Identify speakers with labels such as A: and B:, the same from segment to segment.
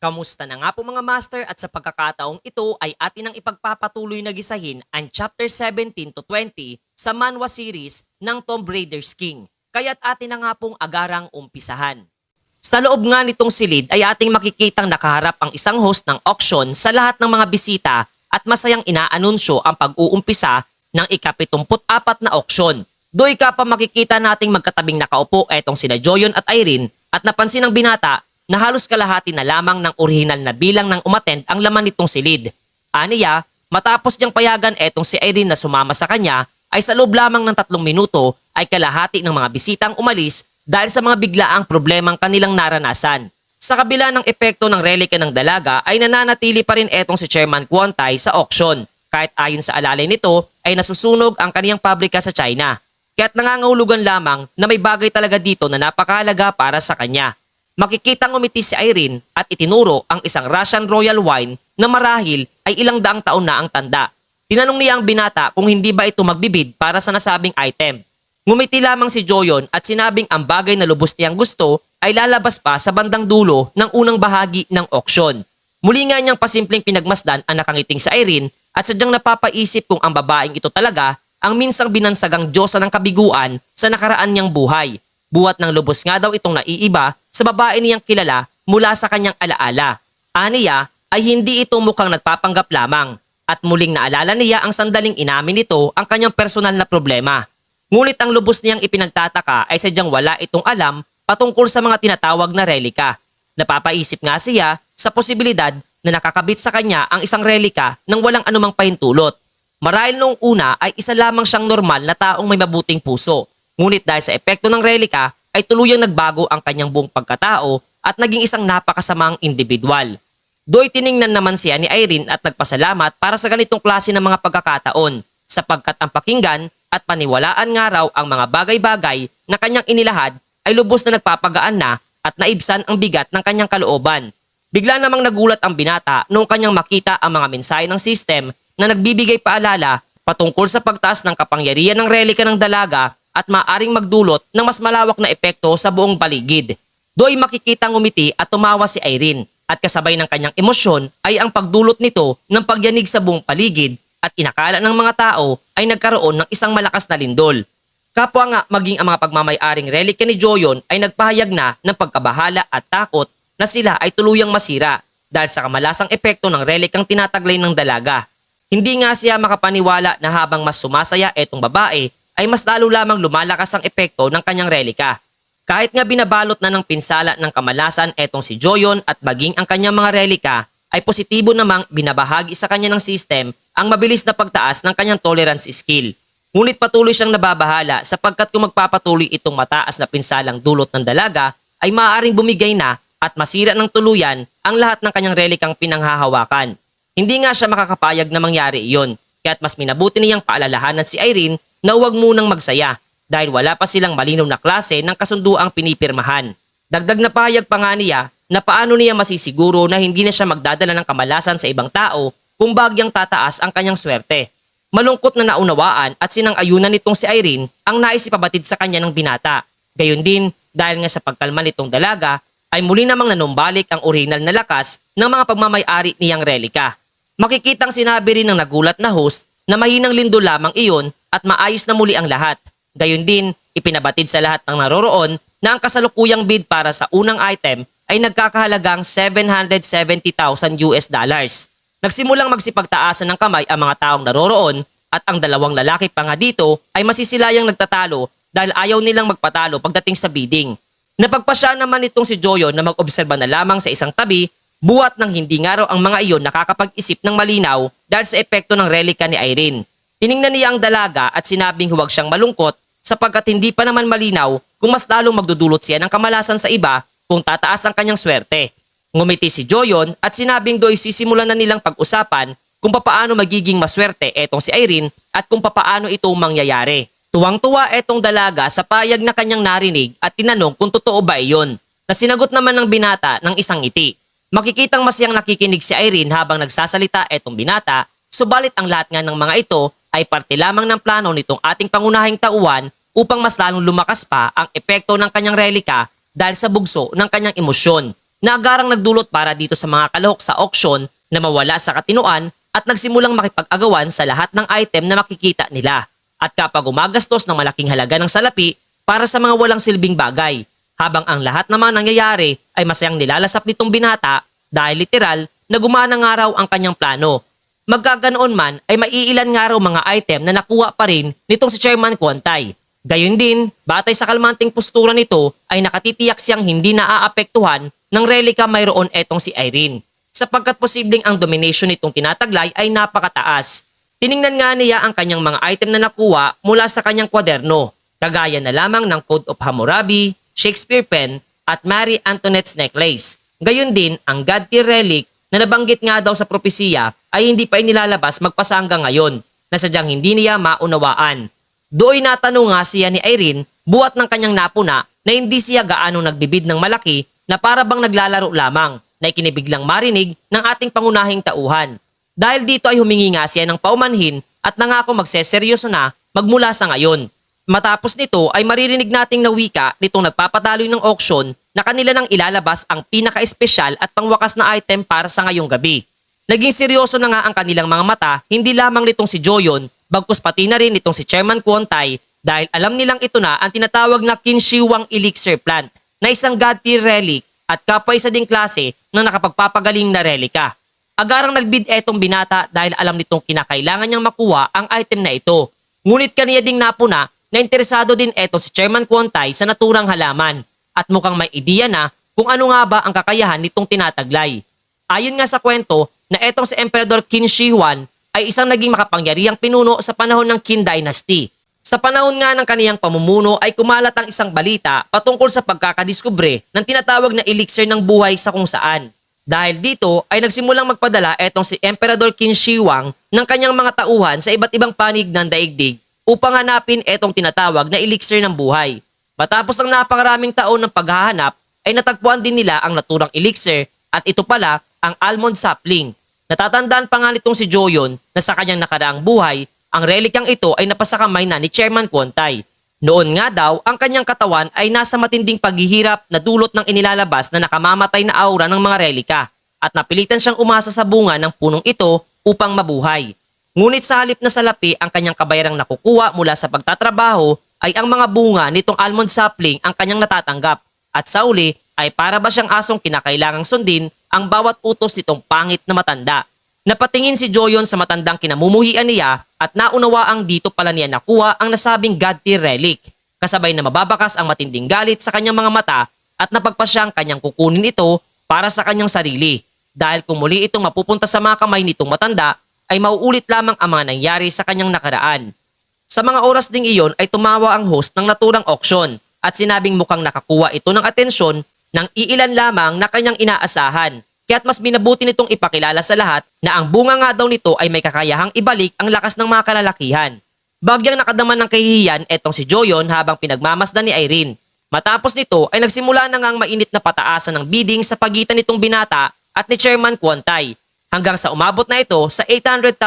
A: Kamusta na nga po mga master at sa pagkakataong ito ay atin ang ipagpapatuloy na gisahin ang Chapter 17 to 20 sa manhwa series ng Tomb Raider's King. Kaya't atin na nga pong agarang umpisahan. Sa loob nga nitong silid ay ating makikitang nakaharap ang isang host ng auction sa lahat ng mga bisita at masayang inaanunsyo ang pag-uumpisa ng ika-74 na auction. Doy ka pa makikita nating magkatabing nakaupo etong sina Joyon at Irene at napansin ng binata na halos kalahati na lamang ng orihinal na bilang ng umattend ang laman nitong silid. Aniya, matapos niyang payagan etong si Irene na sumama sa kanya, ay sa loob lamang ng 3 minuto ay kalahati ng mga bisitang umalis dahil sa mga biglaang problemang kanilang naranasan. Sa kabila ng epekto ng relika ng dalaga ay nananatili pa rin etong si Chairman Kwon-tae sa auction, kahit ayon sa alalay nito ay nasusunog ang kaniyang pabrika sa China. Kaya't nangangahulugan lamang na may bagay talaga dito na napakahalaga para sa kanya. Makikitang umiti si Irene at itinuro ang isang Russian Royal Wine na marahil ay ilang daang taon na ang tanda. Tinanong niya ang binata kung hindi ba ito magbibid para sa nasabing item. Ngumiti lamang si Joyon at sinabing ang bagay na lubos niyang gusto ay lalabas pa sa bandang dulo ng unang bahagi ng auction. Muli nga niyang pasimpleng pinagmasdan ang nakangiting si Irene at sadyang napapaisip kung ang babaeng ito talaga ang minsang binansagang diyosa ng kabiguan sa nakaraan niyang buhay. Buhat ng lubos nga daw itong naiiba sa babae niyang kilala mula sa kanyang alaala. Aniya ay hindi ito mukhang nagpapanggap lamang at muling naalala niya ang sandaling inamin nito ang kanyang personal na problema. Ngunit ang lubos niyang ipinagtataka ay sadyang wala itong alam patungkol sa mga tinatawag na relika. Napapaisip nga siya sa posibilidad na nakakabit sa kanya ang isang relika nang walang anumang pahintulot. Marahil noong una ay isa lamang siyang normal na taong may mabuting puso. Ngunit dahil sa epekto ng relika ay tuluyang nagbago ang kanyang buong pagkatao at naging isang napakasamang individual. Doy tiningnan naman siya ni Irene at nagpasalamat para sa ganitong klase ng mga pagkakataon sapagkat ang pakinggan at paniwalaan nga raw ang mga bagay-bagay na kanyang inilahad ay lubos na nagpapagaan na at naibsan ang bigat ng kanyang kalooban. Bigla namang nagulat ang binata noong kanyang makita ang mga mensahe ng system na nagbibigay paalala patungkol sa pagtaas ng kapangyarihan ng relika ng dalaga at maaring magdulot ng mas malawak na epekto sa buong paligid. Doy makikitang umiti at tumawa si Irene at kasabay ng kanyang emosyon ay ang pagdulot nito ng pagyanig sa buong paligid at inakala ng mga tao ay nagkaroon ng isang malakas na lindol. Kapwa nga maging ang mga pagmamay-aring relika ni Joyon ay nagpahayag na ng pagkabahala at takot na sila ay tuluyang masira dahil sa kamalasang epekto ng relikang tinataglay ng dalaga. Hindi nga siya makapaniwala na habang mas sumasaya etong babae ay mas lalo lamang lumalakas ang epekto ng kanyang relika. Kahit nga binabalot na ng pinsala ng kamalasan etong si Joyon at maging ang kanyang mga relika ay positibo namang binabahagi sa kanya ng system ang mabilis na pagtaas ng kanyang tolerance skill. Ngunit patuloy siyang nababahala sapagkat kung magpapatuloy itong mataas na pinsalang dulot ng dalaga ay maaaring bumigay na at masira ng tuluyan ang lahat ng kanyang relikang pinanghahawakan. Hindi nga siya makakapayag na mangyari iyon, kaya't mas minabuti niyang paalalahanan si Irene na huwag munang magsaya dahil wala pa silang malinaw na klase ng kasunduang pinipirmahan. Dagdag na pahayag pa nga niya na paano niya masisiguro na hindi na siya magdadala ng kamalasan sa ibang tao kung bagyang tataas ang kanyang swerte. Malungkot na naunawaan at sinang-ayunan nitong si Irene ang nais ipabatid sa kanya ng binata. Gayon din, dahil nga sa pagkalma nitong dalaga, ay muli namang nanumbalik ang orihinal na lakas ng mga pagmamay-ari niyang relika. Makikitang sinabi rin ng nagulat na host na mahinang lindol lamang iyon at maayos na muli ang lahat. Gayon din, ipinabatid sa lahat ng naroroon na ang kasalukuyang bid para sa unang item ay nagkakahalagang $770,000. Nagsimulang magsipagtaasan ng kamay ang mga taong naroroon at ang dalawang lalaki pa nga dito ay masisilayang nagtatalo dahil ayaw nilang magpatalo pagdating sa bidding. Napagpasya naman itong si Joyon na mag-obserba na lamang sa isang tabi buhat ng hindi nga raw ang mga iyon nakakapag-isip ng malinaw dahil sa epekto ng relika ni Irene. Tiningnan niya ang dalaga at sinabing huwag siyang malungkot sapagkat hindi pa naman malinaw kung mas lalong magdudulot siya ng kamalasan sa iba kung tataas ang kanyang swerte. Ngumiti si Joyon at sinabing do'y sisimulan na nilang pag-usapan kung papaano magiging maswerte etong si Irene at kung papaano ito mangyayari. Tuwang-tuwa etong dalaga sa payag na kanyang narinig at tinanong kung totoo ba iyon. Nasinagot naman ng binata ng isang ngiti. Makikitang masayang nakikinig si Irene habang nagsasalita etong binata, subalit ang lahat nga ng mga ito ay parte lamang ng plano nitong ating pangunahing tauhan upang mas lalong lumakas pa ang epekto ng kanyang relika dahil sa bugso ng kanyang emosyon. na agarang nagdulot para dito sa mga kalahok sa auction na mawala sa katinuan at nagsimulang makipag-agawan sa lahat ng item na makikita nila. At kapag gumagastos ng malaking halaga ng salapi para sa mga walang silbing bagay, habang ang lahat naman nangyayari ay masayang nilalasap nitong binata dahil literal na gumana nga raw ang kanyang plano. Magkaganoon man ay maiilan nga raw mga item na nakuha pa rin nitong si Chairman Kwantay. Gayun din, batay sa kalmanting postura nito ay nakatitiyak siyang hindi naaapektuhan ng relika mayroon etong si Irene, sapagkat posibleng ang domination nitong tinataglay ay napakataas. Tiningnan nga niya ang kanyang mga item na nakuha mula sa kanyang kwaderno, kagaya na lamang ng Code of Hammurabi, Shakespeare pen at Marie Antoinette's necklace. Gayun din ang God tier relic na nabanggit nga daw sa propesiya ay hindi pa inilalabas magpasa hanggang ngayon na sadyang hindi niya maunawaan. Do'y natanong nga siya ni Irene buwat ng kanyang napuna na hindi siya gaano nagbibid ng malaki na para bang naglalaro lamang na ikinibiglang marinig ng ating pangunahing tauhan. Dahil dito ay humingi nga siya ng paumanhin at nangako magseseryoso na magmula sa ngayon. Matapos nito ay maririnig nating na wika nitong nagpapadaloy ng auction na kanila nang ilalabas ang pinaka-espesyal at pangwakas na item para sa ngayong gabi. Naging seryoso na nga ang kanilang mga mata, hindi lamang nitong si Joyon, bagkus pati na rin itong si Chairman Kwantay dahil alam nilang ito na ang tinatawag na Kinshiwang Elixir Plant na isang God tier relic at kapwa isa ding klase ng nakapagpapagaling na relika. Agarang nagbid etong binata dahil alam nitong kinakailangan niyang makuha ang item na ito. Ngunit kaniya ding napuna na interesado din eto si Chairman Kwantay sa naturang halaman at mukhang may ideya na kung ano nga ba ang kakayahan nitong tinataglay. Ayon nga sa kwento na etong si Emperador Qin Shi Huang ay isang naging makapangyarihang pinuno sa panahon ng Qin Dynasty. Sa panahon nga ng kaniyang pamumuno ay kumalat ang isang balita patungkol sa pagkakadiskubre ng tinatawag na elixir ng buhay sa kung saan. Dahil dito ay nagsimulang magpadala etong si Emperador Qin Shi Huang ng kanyang mga tauhan sa iba't ibang panig ng daigdig upang hanapin etong tinatawag na elixir ng buhay. Matapos ang napakaraming taon ng paghahanap ay natagpuan din nila ang naturang elixir at ito pala ang almond sapling. Natatandaan pa nga nitong si Joyon na sa kanyang nakaraang buhay, ang relikang ito ay napasakamay na ni Chairman Kwantay. Noon nga daw, ang kanyang katawan ay nasa matinding paghihirap na dulot ng inilalabas na nakamamatay na aura ng mga relika at napilitan siyang umasa sa bunga ng punong ito upang mabuhay. Ngunit sa halip na salapi ang kanyang kabayarang nakukuha mula sa pagtatrabaho ay ang mga bunga nitong almond sapling ang kanyang natatanggap at sa uli ay para ba siyang asong kinakailangang sundin ang bawat utos nitong pangit na matanda. Napatingin si Joyon sa matandang kinamumuhian niya at naunawaang dito pala niya nakuha ang nasabing God tier relic. Kasabay na mababakas ang matinding galit sa kanyang mga mata at napagpasyang kanyang kukunin ito para sa kanyang sarili. Dahil kung muli itong mapupunta sa mga kamay nitong matanda ay mauulit lamang ang mga nangyari sa kanyang nakaraan. Sa mga oras ding iyon ay tumawa ang host ng naturang auction at sinabing mukhang nakakuha ito ng atensyon ng iilan lamang na kanyang inaasahan. Kaya't mas binabuti nitong ipakilala sa lahat na ang bunga nga daw nito ay may kakayahang ibalik ang lakas ng mga kalalakihan. Bagyang nakadaman ng kahihiyan etong si Joyon habang pinagmamasdan ni Irene. Matapos nito ay nagsimula na ngang mainit na pataasan ng bidding sa pagitan nitong binata at ni Chairman Kwantay hanggang sa umabot na ito sa $800,000.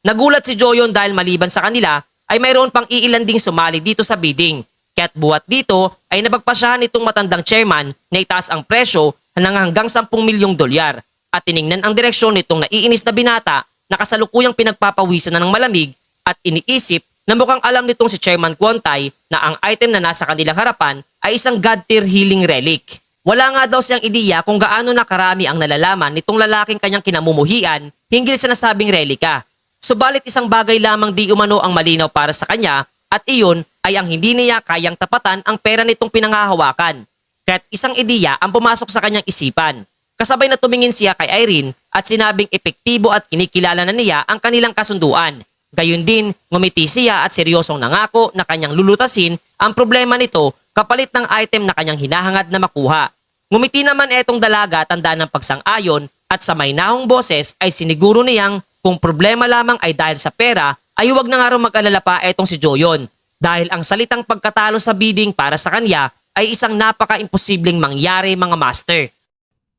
A: Nagulat si Joyon dahil maliban sa kanila ay mayroon pang iilan ding sumali dito sa bidding. Kaya't buwat dito ay napagpasyahan nitong matandang chairman na itaas ang presyo hanggang $10 milyong at tiningnan ang direksyon nitong naiinis na binata na kasalukuyang pinagpapawisan na ng malamig at iniisip na mukhang alam nitong si Chairman Kwantay na ang item na nasa kanilang harapan ay isang God tier healing relic. Wala nga daw siyang ideya kung gaano na karami ang nalalaman nitong lalaking kanyang kinamumuhian hinggil sa nasabing relika. Subalit isang bagay lamang di umano ang malinaw para sa kanya at iyon ay ang hindi niya kayang tapatan ang pera nitong pinangahawakan. Kaya't isang ideya ang pumasok sa kanyang isipan. Kasabay na tumingin siya kay Irene at sinabing epektibo at kinikilala na niya ang kanilang kasunduan. Gayun din, ngumiti siya at seryosong nangako na kanyang lulutasin ang problema nito kapalit ng item na kanyang hinahangad na makuha. Ngumiti naman etong dalaga tanda ng pagsang-ayon at sa may nahong boses ay siniguro niyang kung problema lamang ay dahil sa pera ay huwag na nga raw mag-alala pa etong si Joyon. Dahil ang salitang pagkatalo sa bidding para sa kanya ay isang napaka-imposibleng mangyari mga master.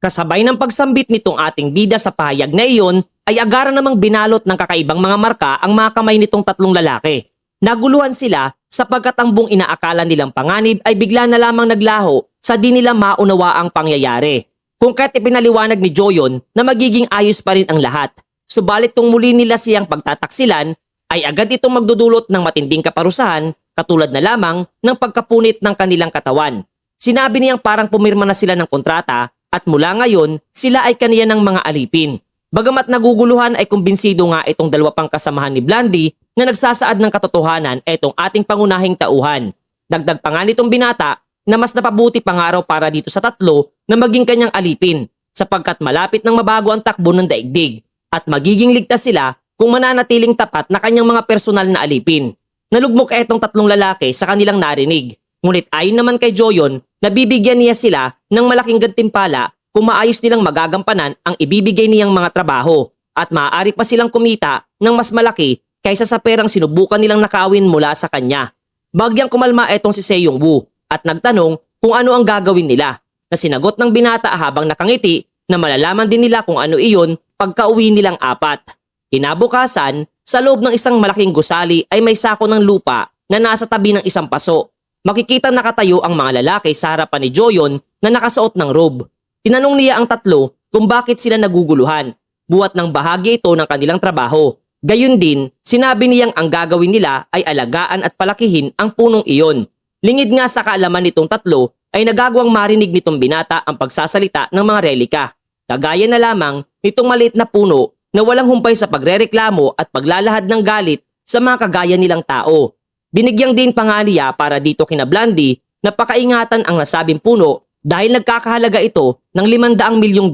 A: Kasabay ng pagsambit nitong ating bida sa pahayag na iyon ay agara namang binalot ng kakaibang mga marka ang mga kamay nitong tatlong lalaki. Naguluhan sila sapagkat ang buong inaakala nilang panganib ay bigla na lamang naglaho sa di nila maunawaang pangyayari. Kung kaya't ipinaliwanag ni Joyon na magiging ayos pa rin ang lahat. Subalit kung muli nila siyang pagtataksilan, ay agad itong magdudulot ng matinding kaparusahan katulad na lamang ng pagkapunit ng kanilang katawan. Sinabi niyang parang pumirma na sila ng kontrata at mula ngayon sila ay kaniya ng mga alipin. Bagamat naguguluhan ay kumbinsido nga itong dalawa pang kasamahan ni Blandy na nagsasaad ng katotohanan etong ating pangunahing tauhan. Dagdag pa nga nitong binata na mas napabuti pangaraw para dito sa tatlo na maging kanyang alipin sapagkat malapit nang mabago ang takbo ng daigdig at magiging ligtas sila kung mananatiling tapat na kanyang mga personal na alipin. Nalugmok etong tatlong lalaki sa kanilang narinig. Ngunit ayon naman kay Joyon, nabibigyan niya sila ng malaking gantimpala kung maayos nilang magagampanan ang ibibigay niyang mga trabaho at maaari pa silang kumita ng mas malaki kaysa sa perang sinubukan nilang nakawin mula sa kanya. Bagyang kumalma etong si Seyong Woo at nagtanong kung ano ang gagawin nila na sinagot ng binata habang nakangiti na malalaman din nila kung ano iyon pagka-uwi nilang apat. Kinabukasan, sa loob ng isang malaking gusali ay may sako ng lupa na nasa tabi ng isang paso. Makikita nakatayo ang mga lalaki sa harapan ni Joyon na nakasuot ng robe. Tinanong niya ang tatlo kung bakit sila naguguluhan, buwat ng bahagi ito ng kanilang trabaho. Gayun din, sinabi niyang ang gagawin nila ay alagaan at palakihin ang punong iyon. Lingid nga sa kaalaman nitong tatlo ay nagagawang marinig nitong binata ang pagsasalita ng mga relika. Kagaya na lamang nitong maliit na puno na walang humpay sa pagrereklamo at paglalahad ng galit sa mga kagaya nilang tao. Binigyang din pa nga niya para dito kina Blandy na pakaingatan ang nasabing puno dahil nagkakahalaga ito ng $500 milyong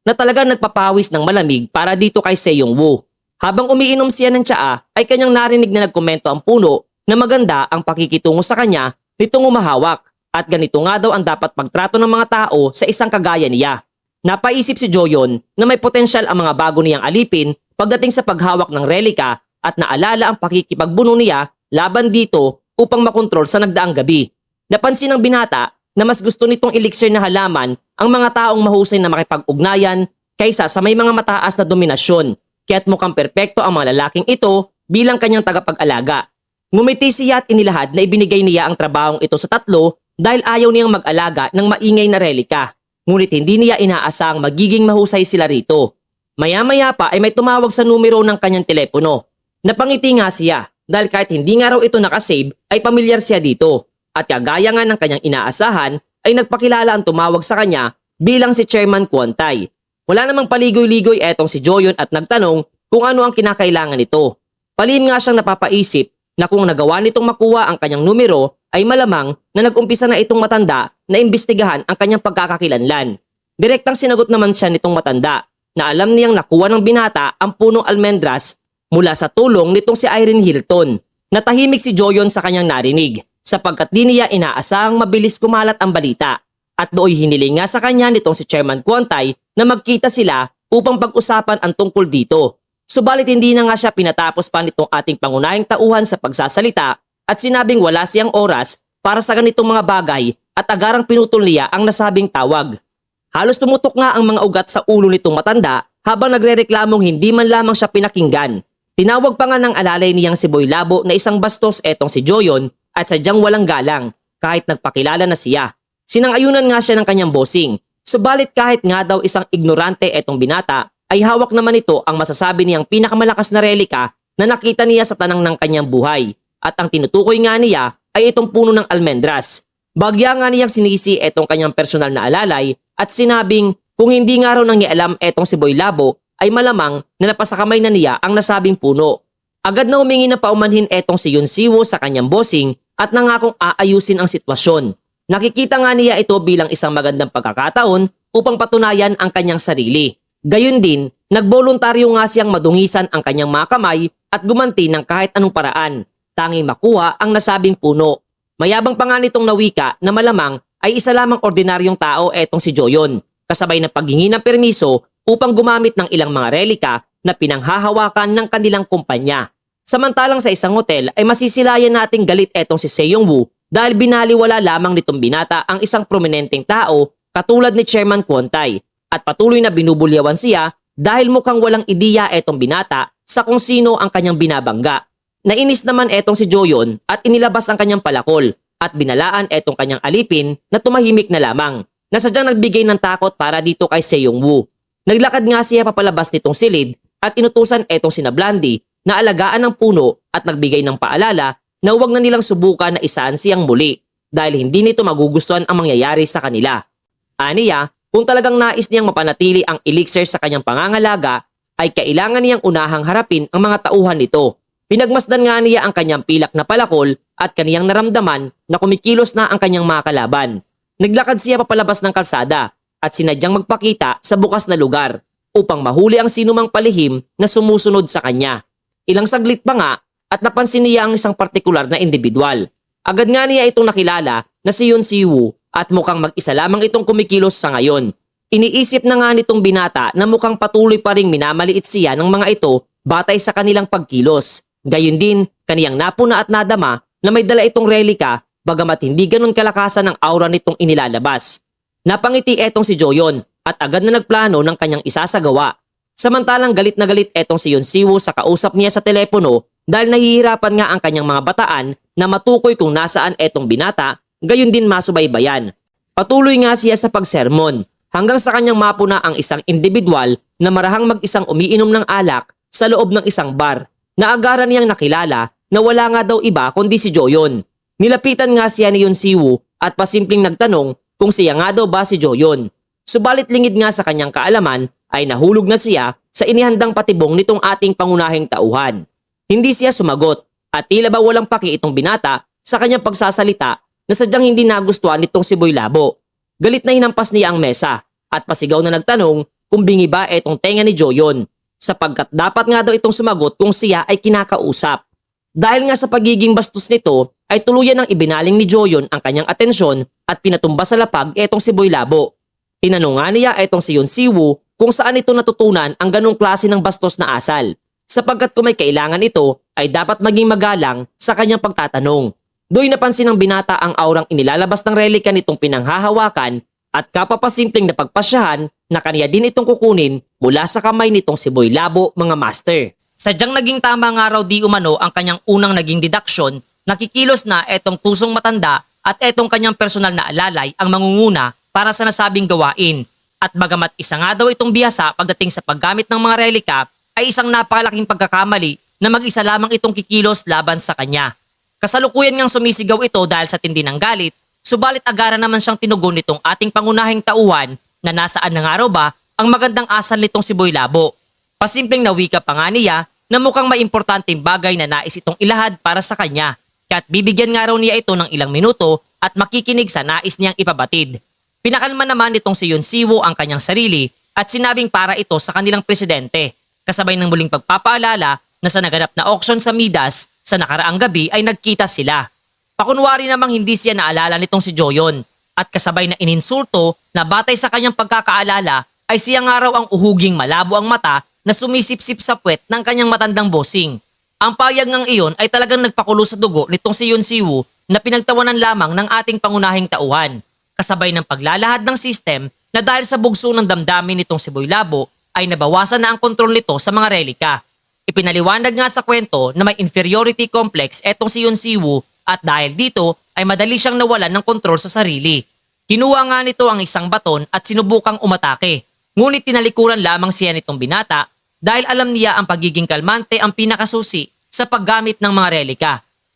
A: na talagang nagpapawis ng malamig para dito kay Seyong Woo. Habang umiinom siya ng tsaa ay kanyang narinig na nagkomento ang puno na maganda ang pakikitungo sa kanya nitong umahawak at ganito nga daw ang dapat pagtrato ng mga tao sa isang kagaya niya. Napaisip si Joyon na may potensyal ang mga bago niyang alipin pagdating sa paghawak ng relika at naalala ang pakikipagbuno niya laban dito upang makontrol sa nagdaang gabi. Napansin ng binata na mas gusto nitong elixir na halaman ang mga taong mahusay na makipag-ugnayan kaysa sa may mga mataas na dominasyon, kaya't mukhang perpekto ang mga lalaking ito bilang kanyang tagapag-alaga. Ngumiti siya at inilahad na ibinigay niya ang trabahong ito sa tatlo dahil ayaw niyang mag-alaga ng maingay na relika. Ngunit hindi niya inaasang magiging mahusay sila rito. Maya-maya pa ay may tumawag sa numero ng kanyang telepono. Napangiti nga siya dahil kahit hindi nga raw ito nakasave ay pamilyar siya dito. At kagaya nga ng kanyang inaasahan ay nagpakilala ang tumawag sa kanya bilang si Chairman Kwon-tae. Wala namang paligoy-ligoy etong si Joyon at nagtanong kung ano ang kinakailangan nito. Palihim nga siyang napapaisip na kung nagawa nitong makuha ang kanyang numero ay malamang na nag-umpisa na itong matanda na imbestigahan ang kanyang pagkakakilanlan. Direktang sinagot naman siya nitong matanda na alam niyang nakuha ng binata ang punong almendras mula sa tulong nitong si Irene Hilton. Natahimik si Joyon sa kanyang narinig sapagkat di niya inaasahang mabilis kumalat ang balita. At dooy hiniling nga sa kanya nitong si Chairman Kwon-tae na magkita sila upang pag-usapan ang tungkol dito. Subalit hindi na nga siya pinatapos pa nitong ating pangunahing tauhan sa pagsasalita at sinabing wala siyang oras para sa ganitong mga bagay at agarang pinutol niya ang nasabing tawag. Halos tumutok nga ang mga ugat sa ulo nitong matanda habang nagrereklamong hindi man lamang siya pinakinggan. Tinawag pa nga ng alalay niyang si Boy Labo na isang bastos etong si Joyon at sadyang walang galang kahit nagpakilala na siya. Sinang-ayunan nga siya ng kanyang bossing. Subalit kahit nga daw isang ignorante etong binata ay hawak naman ito ang masasabi niyang pinakamalakas na relika na nakita niya sa tanang ng kanyang buhay. At ang tinutukoy nga niya ay itong puno ng almendras. Bagya nga niyang sinisi etong kanyang personal na alalay at sinabing kung hindi nga raw nangialam etong si Boy Labo ay malamang na napasakamay na niya ang nasabing puno. Agad na humingi na paumanhin etong si Yoon Si-woo sa kanyang bossing at nangakong aayusin ang sitwasyon. Nakikita nga niya ito bilang isang magandang pagkakataon upang patunayan ang kanyang sarili. Gayun din, nagboluntaryo nga siyang madungisan ang kanyang mga kamay at gumanti ng kahit anong paraan, tanging makuha ang nasabing puno. Mayabang pa nga nitong nawika na malamang ay isa lamang ordinaryong tao etong si Joyon, kasabay ng paghingi ng permiso upang gumamit ng ilang mga relika na pinanghahawakan ng kanilang kumpanya. Samantalang sa isang hotel ay masisilayan nating galit etong si Seyong Woo dahil binaliwala lamang nitong binata ang isang prominenteng tao katulad ni Chairman Kwon-tae at patuloy na binubulyawan siya dahil mukhang walang ideya etong binata sa kung sino ang kanyang binabangga. Nainis naman etong si Joyon at inilabas ang kanyang palakol at binalaan etong kanyang alipin na tumahimik na lamang na sadyang nagbigay ng takot para dito kay Seong-woo. Naglakad nga siya papalabas nitong silid at inutusan etong sina Blandy na alagaan ng puno at nagbigay ng paalala na huwag na nilang subukan na isaan siyang muli dahil hindi nito magugustuhan ang mangyayari sa kanila. Aniya, kung talagang nais niyang mapanatili ang elixir sa kanyang pangangalaga, ay kailangan niyang unahang harapin ang mga tauhan nito. Pinagmasdan nga niya ang kanyang pilak na palakol at kaniyang naramdaman na kumikilos na ang kanyang mga kalaban. Naglakad siya papalabas ng kalsada at sinadyang magpakita sa bukas na lugar upang mahuli ang sinumang palihim na sumusunod sa kanya. Ilang saglit pa nga at napansin niya ang isang partikular na individual. Agad nga niya itong nakilala na si Yoon Si-woo at mukhang mag-isa lamang itong kumikilos sa ngayon. Iniisip na nga nitong binata na mukhang patuloy pa ring minamaliit siya ng mga ito batay sa kanilang pagkilos. Gayun din, kaniyang napuna at nadama na may dala itong relika bagamat hindi ganun kalakasan ang aura nitong inilalabas. Napangiti etong si Joyon at agad na nagplano ng kanyang isasagawa. Samantalang galit na galit etong si Yoon Si-woo sa kausap niya sa telepono dahil nahihirapan nga ang kanyang mga bataan na matukoy kung nasaan etong binata, gayon din masubaybayan. Patuloy nga siya sa pagsermon hanggang sa kanyang mapuna ang isang individual na marahang mag-isang umiinom ng alak sa loob ng isang bar na agaran niyang nakilala na wala nga daw iba kundi si Joyon. Nilapitan nga siya ni Yoon Si-woo at pasimpleng nagtanong kung siya nga daw ba si Joyon. Subalit lingid nga sa kanyang kaalaman ay nahulog na siya sa inihandang patibong nitong ating pangunahing tauhan. Hindi siya sumagot at tila ba walang paki itong binata sa kanyang pagsasalita na sadyang hindi nagustuhan nitong si Boy Labo. Galit na hinampas niya ang mesa at pasigaw na nagtanong kung bingi ba etong tenga ni Joyon sapagkat dapat nga daw itong sumagot kung siya ay kinakausap. Dahil nga sa pagiging bastos nito ay tuluyan ng ibinaling ni Joyon ang kanyang atensyon at pinatumba sa lapag etong si Boy Labo. Tinanong nga niya etong si Yoon Si-woo kung saan ito natutunan ang ganong klase ng bastos na asal sapagkat kung may kailangan ito ay dapat maging magalang sa kanyang pagtatanong. Do'y napansin ng binata ang aurang inilalabas ng relika nitong pinanghahawakan at kapapasimpleng na pagpasyahan na kaniya din itong kukunin mula sa kamay nitong si Boy Labo, mga master. Sadyang naging tama nga raw di umano ang kanyang unang naging deduction, nakikilos na etong tusong matanda at etong kanyang personal na alalay ang mangunguna para sa nasabing gawain. At bagamat isa nga daw itong bihasa pagdating sa paggamit ng mga relika, ay isang napakalaking pagkakamali na mag-isa lamang itong kikilos laban sa kanya. Kasalukuyan ngang sumisigaw ito dahil sa tindi ng galit, subalit agara naman siyang tinugon nitong ating pangunahing tauhan na nasaan na nga raw ba ang magandang asal nitong si Boy Labo. Pasimpleng nawika pa nga niya na mukhang may importanteng bagay na nais itong ilahad para sa kanya, kaya't bibigyan nga raw niya ito ng ilang minuto at makikinig sa nais niyang ipabatid. Pinakalma naman nitong si Yoon Si-woo ang kanyang sarili at sinabing para ito sa kanilang presidente, kasabay ng muling pagpapaalala na sa naganap na auction sa Midas sa nakaraang gabi ay nagkita sila. Pakunwari namang hindi siya naalala nitong si Joyon at kasabay na ininsulto na batay sa kanyang pagkakaalala ay siya nga raw ang uhuging malabo ang mata na sumisip-sip sa puwet ng kanyang matandang bossing. Ang payag ng iyon ay talagang nagpakulo sa dugo nitong si Yoon Si-woo na pinagtawanan lamang ng ating pangunahing tauhan, kasabay ng paglalahad ng system na dahil sa bugso ng damdamin nitong si Boy Labo ay nabawasan na ang kontrol nito sa mga relika. Ipinaliwanag nga sa kwento na may inferiority complex etong si Yoon Si-woo at dahil dito ay madali siyang nawalan ng kontrol sa sarili. Kinuha nga nito ang isang baton at sinubukang umatake, ngunit tinalikuran lamang siya nitong binata dahil alam niya ang pagiging kalmante ang pinakasusi sa paggamit ng mga relika,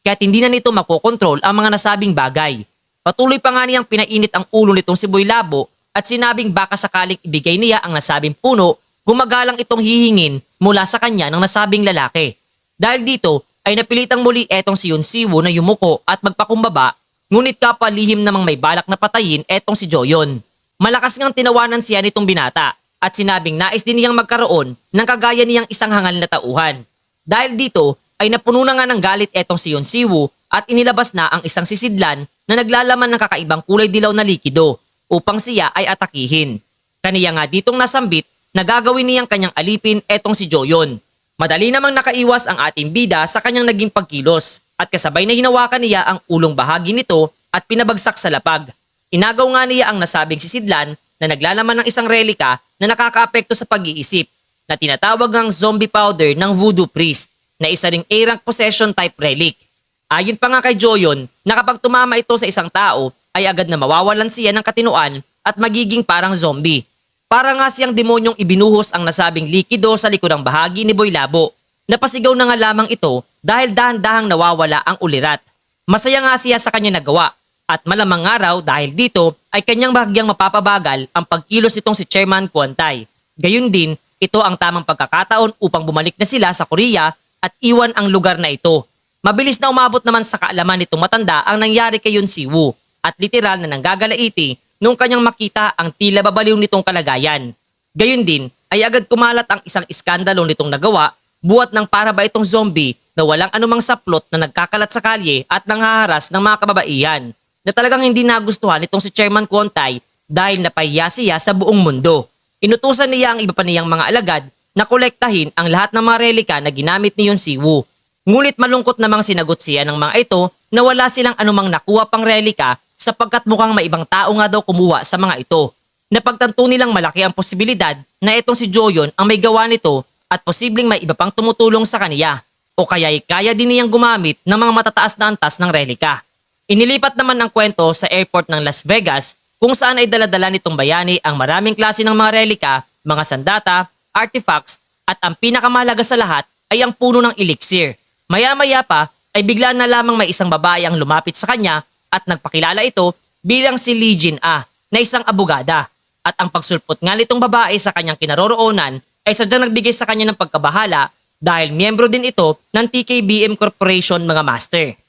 A: kaya't hindi na nito makokontrol ang mga nasabing bagay. Patuloy pa nga niyang pinainit ang ulo nitong si Boy Labo at sinabing baka sakaling ibigay niya ang nasabing puno, gumagalang itong hihingin mula sa kanya ng nasabing lalaki. Dahil dito ay napilitang muli etong si Yoon Si-woo na yumuko at magpakumbaba, ngunit kapalihim namang may balak na patayin etong si Joyon. Malakas ngang tinawanan siya nitong binata at sinabing nais din niyang magkaroon ng kagaya niyang isang hangal na tauhan. Dahil dito ay napuno na nga ng galit etong si Yoon Si-woo at inilabas na ang isang sisidlan na naglalaman ng kakaibang kulay dilaw na likido upang siya ay atakihin. Kaniya nga ditong nasambit na gagawin niyang kanyang alipin etong si Joyon. Madali namang nakaiwas ang ating bida sa kanyang naging pagkilos at kasabay na hinawakan niya ang ulong bahagi nito at pinabagsak sa lapag. Inagaw nga niya ang nasabing sisidlan na naglalaman ng isang relika na nakakaapekto sa pag-iisip na tinatawag ng zombie powder ng voodoo priest. na isa ring A-rank possession type relic. Ayon pa nga kay Joyon na kapag tumama ito sa isang tao ay agad na mawawalan siya ng katinuan at magiging parang zombie. Para nga siyang demonyong ibinuhos ang nasabing likido sa likurang bahagi ni Boy Labo. Napasigaw na nga lamang ito dahil dahan-dahang nawawala ang ulirat. Masaya nga siya sa kanya nagawa at malamang nga raw dahil dito ay kanyang bahagyang mapapabagal ang pagkilos nitong si Chairman Kwantay. Gayun din, ito ang tamang pagkakataon upang bumalik na sila sa Korea at iwan ang lugar na ito. Mabilis na umabot naman sa kaalaman nitong matanda ang nangyari kay Yoon Si-woo at literal na nanggagalaiti nung kanyang makita ang tila babaliw nitong kalagayan. Gayun din ay agad kumalat ang isang iskandalo nitong nagawa buhat ng para ba itong zombie na walang anumang saplot na nagkakalat sa kalye at nanghaharas ng mga kababaihan na talagang hindi nagustuhan itong si Chairman Kwantay dahil napahiya siya sa buong mundo. Inutusan niya ang iba pa niyang mga alagad na kolektahin ang lahat ng mga relika na ginamit ni Yoon Si-woo. Ngunit malungkot namang sinagot siya ng mga ito na wala silang anumang nakuha pang relika sapagkat mukhang may ibang tao nga daw kumuha sa mga ito. Napagtanto nilang malaki ang posibilidad na itong si Joyon ang may gawa nito at posibleng may iba pang tumutulong sa kaniya o kaya'y kaya din niyang gumamit ng mga matataas na antas ng relika. Inilipat naman ang kwento sa airport ng Las Vegas kung saan ay daladala nitong bayani ang maraming klase ng mga relika, mga sandata, artifacts at ang pinakamahalaga sa lahat ay ang puno ng elixir. Maya-maya pa ay bigla na lamang may isang babae ang lumapit sa kanya at nagpakilala ito bilang si Lee Jin-ah na isang abogada. At ang pagsulpot nga nitong babae sa kanyang kinaroroonan ay sadyang nagbigay sa kanya ng pagkabahala dahil miyembro din ito ng TKBM Corporation mga master.